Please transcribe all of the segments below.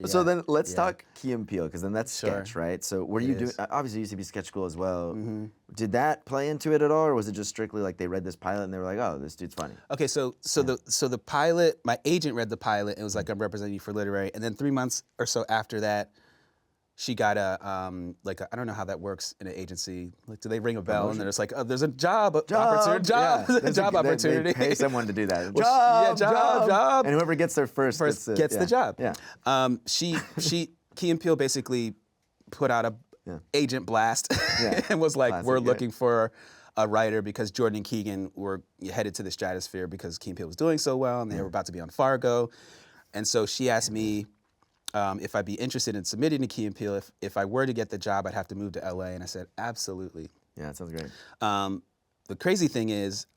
So then let's talk Key and Peele, because then that's Sure. sketch, right? So what are you doing? Obviously, you used to be sketch school as well. Mm-hmm. Did that play into it at all, or was it just strictly like they read this pilot and they were like, "Oh, this dude's funny"? Okay, so the pilot, my agent read the pilot and was like, "I'm representing you for literary," and then 3 months or so after that, she got I don't know how that works in an agency. Like, do they ring a bell and they're just like, "Oh, there's a job opportunity, job opportunity." They pay someone to do that. Job. And whoever gets there first gets the job. Yeah. Key and Peele basically put out a agent blast and was like, Classic, "We're looking for a writer because Jordan and Keegan were headed to the stratosphere because Key and Peele was doing so well and they were about to be on Fargo." And so she asked me if I'd be interested in submitting to Key and Peele. If I were to get the job, I'd have to move to LA. And I said, absolutely. Yeah, that sounds great. The crazy thing is,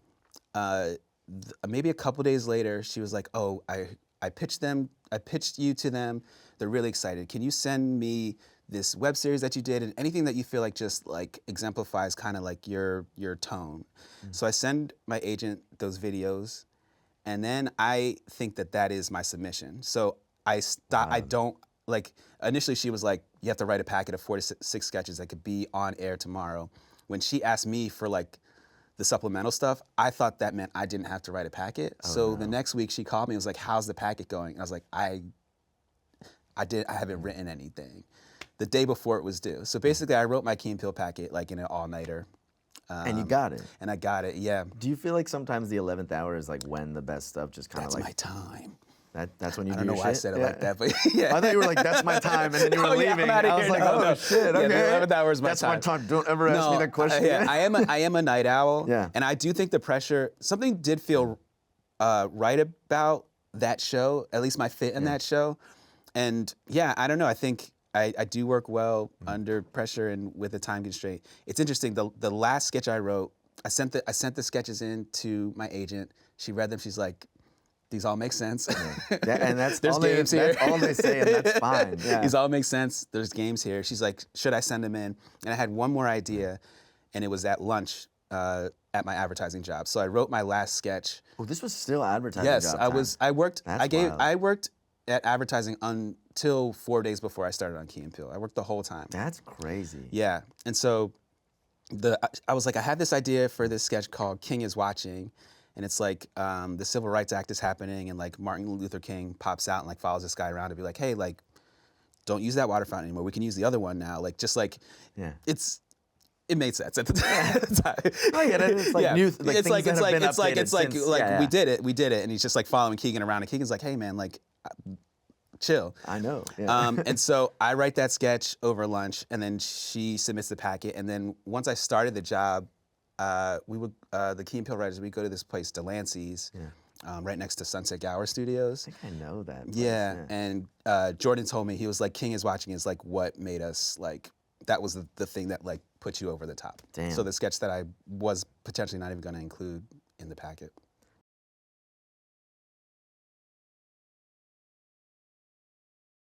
maybe a couple days later, she was like, "Oh, I pitched you to them. They're really excited. Can you send me this web series that you did and anything that you feel like just like exemplifies kind of like your tone?" So I send my agent those videos, and then I think that is my submission. So I don't, like, initially she was like, "You have to write a packet of 4 to 6 sketches that could be on air tomorrow." When she asked me for like the supplemental stuff, I thought that meant I didn't have to write a packet. The next week she called me and was like, "How's the packet going?" And I was like, I haven't written anything. The day before it was due. So basically I wrote my Key and Peele packet like in an all-nighter. And you got it. And I got it, yeah. Do you feel like sometimes the 11th hour is like when the best stuff just kind of like... That's my time. That's when you do I don't know your why I shit? said it like that, but yeah. I thought you were like, "That's my time," and then you were leaving. I was like, "Oh shit, okay." Yeah, the 11th hour is my That's time. my time. Don't ever ask me that question again. I am a night owl. Yeah. And I do think the pressure, something did feel right about that show, at least my fit in that show. And yeah, I don't know. I think I do work well under pressure and with a time constraint. It's interesting. The last sketch I wrote, I sent the sketches in to my agent. She read them. She's like, "These all make sense." And that's There's games here. That's all they say, and that's fine. Yeah. These all make sense. There's games here. She's like, "Should I send them in?" And I had one more idea, and it was at lunch at my advertising job. So I wrote my last sketch. Oh, this was still advertising. Yes, job I time. was. I worked. That's I worked at advertising until 4 days before I started on Key and Peele. I worked the whole time. That's crazy. Yeah, and so I was like, I had this idea for this sketch called "King is Watching." And it's like the Civil Rights Act is happening, and like Martin Luther King pops out and like follows this guy around to be like, "Hey, like, don't use that water fountain anymore. We can use the other one now." Like, just like, it made sense at the time. I get it. It's like new. Like it's like we did it, and he's just like following Keegan around, and Keegan's like, "Hey, man, like, chill." I know. Yeah. And so I write that sketch over lunch, and then she submits the packet, and then once I started the job. The Key and Peele writers, we go to this place, Delancey's, right next to Sunset Gower Studios. I think I know that place. Yeah, and Jordan told me, he was like, "King is Watching" is like what made us like, that was the thing that like put you over the top. Damn. So the sketch that I was potentially not even going to include in the packet.